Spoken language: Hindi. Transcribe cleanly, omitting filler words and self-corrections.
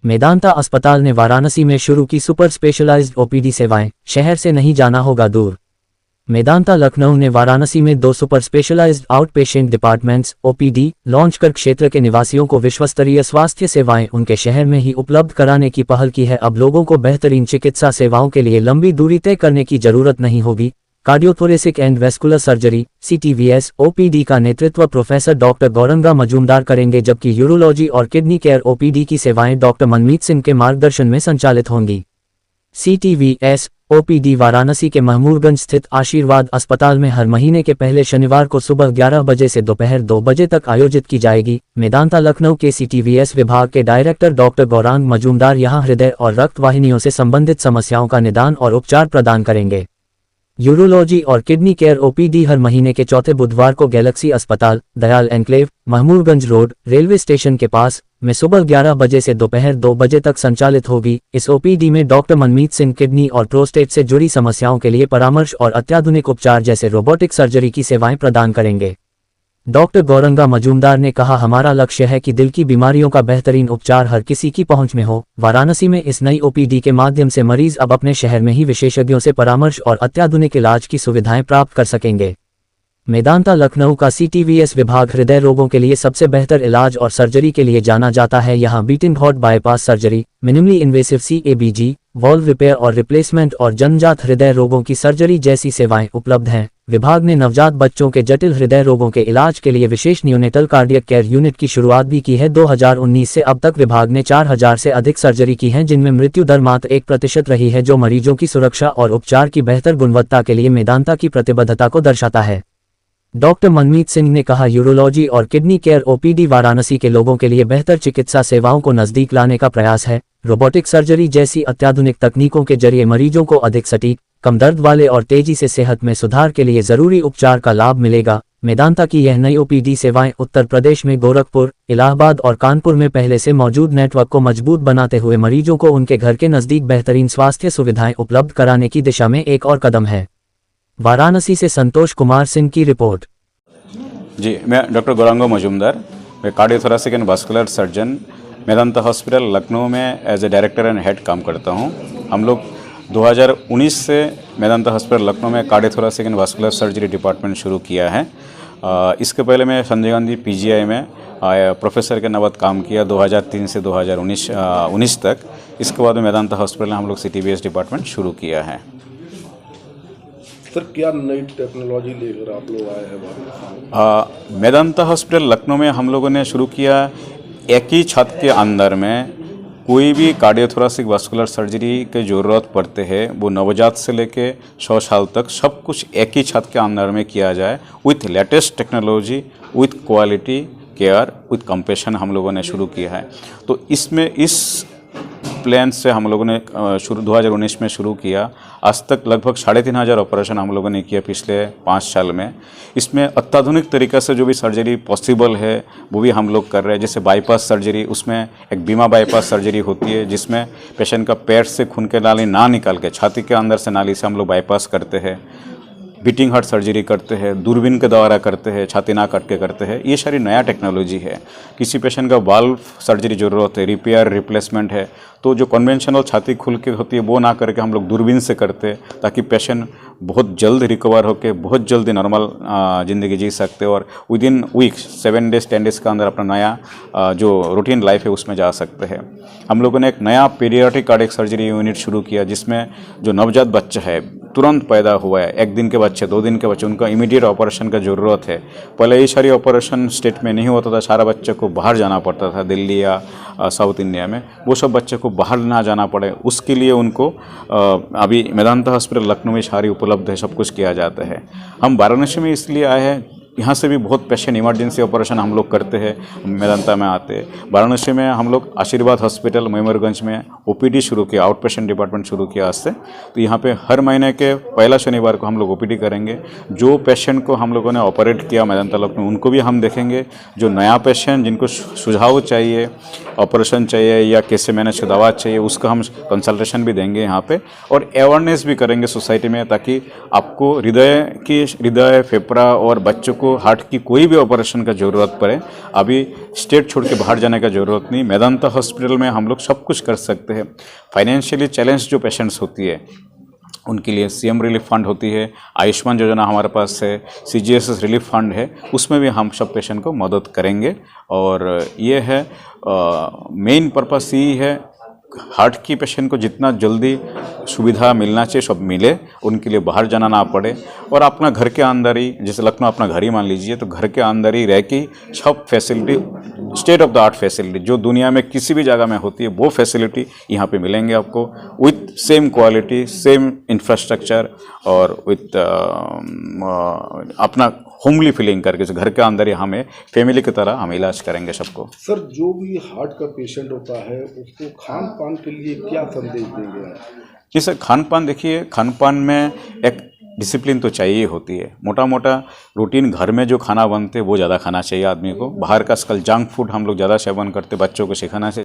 मेदांता अस्पताल ने वाराणसी में शुरू की सुपर स्पेशलाइज्ड ओपीडी सेवाएं, शहर से नहीं जाना होगा दूर। मेदांता लखनऊ ने वाराणसी में 2 super specialized outpatient departments OPD launch कर क्षेत्र के निवासियों को विश्वस्तरीय स्वास्थ्य सेवाएं उनके शहर में ही उपलब्ध कराने की पहल की है। अब लोगों को बेहतरीन चिकित्सा सेवाओं के लिए लंबी दूरी तय करने की जरूरत नहीं होगी। Cardiothoracic and vascular surgery CTVS OPD का नेतृत्व प्रोफेसर डॉक्टर गौरंगा मजूमदार करेंगे, जबकि यूरोलॉजी और किडनी केयर ओपीडी की सेवाएं डॉक्टर मनमीत सिंह के मार्गदर्शन में संचालित होंगी। CTVS ओपीडी वाराणसी के महमूदगंज स्थित आशीर्वाद अस्पताल में हर महीने के पहले शनिवार को सुबह 11 बजे से दोपहर 2 बजे तक आयोजित की जाएगी। मेदांता लखनऊ के CTVS विभाग के डायरेक्टर डॉक्टर गौरांग मजूमदार यहां हृदय और रक्त वाहिनियों से संबंधित समस्याओं का निदान और उपचार प्रदान करेंगे। यूरोलॉजी और किडनी केयर ओपीडी हर महीने के चौथे बुधवार को गैलेक्सी अस्पताल, Dayal Enclave, Mahmudganj Road, railway station के पास में सुबह 11 बजे से दोपहर 2 बजे तक संचालित होगी। इस ओपीडी में डॉक्टर मनमीत सिंह किडनी और प्रोस्टेट से जुड़ी समस्याओं के लिए परामर्श और अत्याधुनिक उपचार जैसे रोबोटिक सर्जरी की सेवाएं प्रदान करेंगे। डॉक्टर गौरंगा मजूमदार ने कहा, हमारा लक्ष्य है कि दिल की बीमारियों का बेहतरीन उपचार हर किसी की पहुंच में हो। वाराणसी में इस नई ओपीडी के माध्यम से मरीज अब अपने शहर में ही विशेषज्ञों से परामर्श और अत्याधुनिक इलाज की सुविधाएं प्राप्त कर सकेंगे। मेदांता लखनऊ का CTVS विभाग हृदय रोगों के लिए सबसे बेहतर इलाज और सर्जरी के लिए जाना जाता है। यहां beating heart bypass surgery, minimally invasive CABG, valve repair और रिप्लेसमेंट और जन्मजात हृदय रोगों की सर्जरी जैसी सेवाएं उपलब्ध हैं। विभाग ने नवजात बच्चों के जटिल हृदय रोगों के इलाज के लिए विशेष न्यूनेटल कार्डियक केयर यूनिट की शुरुआत भी की है। 2019 से अब तक विभाग ने 4000 से अधिक सर्जरी की हैं, जिनमें मृत्यु दर मात्र 1% रही है, जो मरीजों की सुरक्षा और उपचार की बेहतर गुणवत्ता के लिए मेदांता की प्रतिबद्धता को दर्शाता है। डॉक्टर मनमीत सिंह ने कहा, यूरोलॉजी और किडनी केयर ओपीडी वाराणसी के लोगों के लिए बेहतर चिकित्सा सेवाओं को नजदीक लाने का प्रयास है। रोबोटिक सर्जरी जैसी अत्याधुनिक तकनीकों के जरिए मरीजों को अधिक सटीक, कम दर्द वाले और तेजी से सेहत में सुधार के लिए जरूरी उपचार का लाभ मिलेगा। मेदांता की यह नई ओपीडी सेवाएं उत्तर प्रदेश में गोरखपुर, इलाहाबाद और कानपुर में पहले से मौजूद नेटवर्क को मजबूत बनाते हुए मरीजों को उनके घर के नजदीक बेहतरीन स्वास्थ्य सुविधाएं उपलब्ध कराने की दिशा में एक और कदम है। वाराणसी से संतोष कुमार सिंह की रिपोर्ट। जी, मैं डॉक्टर गौरंगा मजूमदार, मैं cardiothoracic and vascular surgeon Medanta Hospital Lucknow में as a director and head काम करता हूं। हम लोग 2019 से मेदांता हॉस्पिटल लखनऊ में cardiothoracic and vascular surgery department शुरू किया है। इसके पहले मैं संजय गांधी PGI में प्रोफेसर के नवत काम किया 2003 से 2019 तक। इसके बाद मेदांता हॉस्पिटल में हम लोग CTVS डिपार्टमेंट शुरू किया है। सर, क्या नई टेक्नोलॉजी लेकर आप लोग आए हैं? मेदांता हॉस्पिटल लखनऊ में हम लोगों ने शुरू किया एक ही छत के अंदर में कोई भी कार्डियोथोरेसिक वास्कुलर सर्जरी की ज़रूरत पड़ते हैं, वो नवजात से लेके 100 साल तक सब कुछ एक ही छत के अंदर में किया जाए with latest technology, with quality care, with compassion हम लोगों ने शुरू किया है। तो इसमें इस प्लान से हम लोगों ने 2019 में शुरू किया। आज तक लगभग 3500 ऑपरेशन हम लोगों ने किया पिछले 5 साल में। इसमें अत्याधुनिक तरीक़े से जो भी सर्जरी पॉसिबल है वो भी हम लोग कर रहे हैं। जैसे बाईपास सर्जरी, उसमें एक बीमा बाईपास सर्जरी होती है जिसमें पेशेंट का पेट से खून के नाली ना निकाल के छाती के अंदर से नाली से हम लोग बाईपास करते हैं। बीटिंग हार्ट सर्जरी करते हैं, दूरबीन के द्वारा करते हैं, छाती ना काट के करते हैं। ये सारी नया टेक्नोलॉजी है। किसी पेशेंट का वाल्व सर्जरी ज़रूरत है, रिपेयर रिप्लेसमेंट है, तो जो कन्वेंशनल छाती खुल के होती है वो ना करके हम लोग दूरबीन से करते हैं, ताकि पेशेंट बहुत जल्द रिकवर होकर बहुत जल्दी नॉर्मल ज़िंदगी जी सकते और within week 7 days 10 days का अंदर अपना नया जो रूटीन लाइफ है उसमें जा सकते हैं। हम लोगों ने एक नया पीडियाट्रिक कार्डियक सर्जरी यूनिट शुरू किया जिसमें जो नवजात बच्चा है, तुरंत पैदा हुआ है, 1 दिन के बच्चे, 2 दिन के बच्चे, उनका इमीडिएट ऑपरेशन का ज़रूरत है। पहले ये सारी ऑपरेशन स्टेट में नहीं होता था, सारा बच्चे को बाहर जाना पड़ता था, दिल्ली या साउथ इंडिया में। वो सब बच्चे को बाहर ना जाना पड़े, उसके लिए उनको अभी मेदांता हॉस्पिटल लखनऊ में सारी उपलब्ध है, सब कुछ किया जाता है। हम वाराणसी में इसलिए आए हैं, यहाँ से भी बहुत पेशेंट इमरजेंसी ऑपरेशन हम लोग करते हैं, मेदांता में आते हैं। वाराणसी में हम लोग आशीर्वाद हॉस्पिटल महमूदगंज में OPD शुरू किया, आउट पेशेंट डिपार्टमेंट शुरू किया आज से। तो यहाँ पे हर महीने के पहला शनिवार को हम लोग OPD करेंगे। जो पेशेंट को हम लोगों ने ऑपरेट किया मेदांता लखनऊ, उनको भी हम देखेंगे। जो नया पेशेंट जिनको सुझाव चाहिए, ऑपरेशन चाहिए या कैसे मैनेज की दवा चाहिए, उसका हम कंसल्टेशन भी देंगे यहाँ पे, और अवेयरनेस भी करेंगे सोसाइटी में, ताकि आपको हृदय, फेफड़ा और बच्चों को हार्ट की कोई भी ऑपरेशन का ज़रूरत पड़े, अभी स्टेट छोड़ के बाहर जाने का ज़रूरत नहीं। मेदांता हॉस्पिटल में हम लोग सब कुछ कर सकते हैं। फाइनेंशियली चैलेंज जो पेशेंट्स होती है उनके लिए सीएम रिलीफ फंड होती है, आयुष्मान योजना हमारे पास है, सीजीएसएस रिलीफ फंड है, उसमें भी हम सब पेशेंट को मदद करेंगे। और ये है मेन पर्पस यही है, हार्ट की पेशेंट को जितना जल्दी सुविधा मिलना चाहिए सब मिले, उनके लिए बाहर जाना ना पड़े, और अपना घर के अंदर ही, जैसे लखनऊ अपना घर ही मान लीजिए, तो घर के अंदर ही रह के सब facility, state of the art facility जो दुनिया में किसी भी जगह में होती है वो फैसिलिटी यहाँ पे मिलेंगे आपको, with same quality, same infrastructure, और विथ अपना होमली फीलिंग करके घर के अंदर ही हमें फैमिली की तरह हम इलाज करेंगे सबको। सर, जो भी हार्ट का पेशेंट होता है उसको खान पान के लिए क्या संदेश देंगे आप? जी सर, खान पान देखिए, खान पान में एक डिसिप्लिन तो चाहिए होती है। मोटा मोटा रूटीन घर में जो खाना बनते हैं वो ज़्यादा खाना चाहिए आदमी को। बाहर का आजकल जंक फूड हम लोग ज़्यादा सेवन करते, बच्चों को सिखाना चाहिए।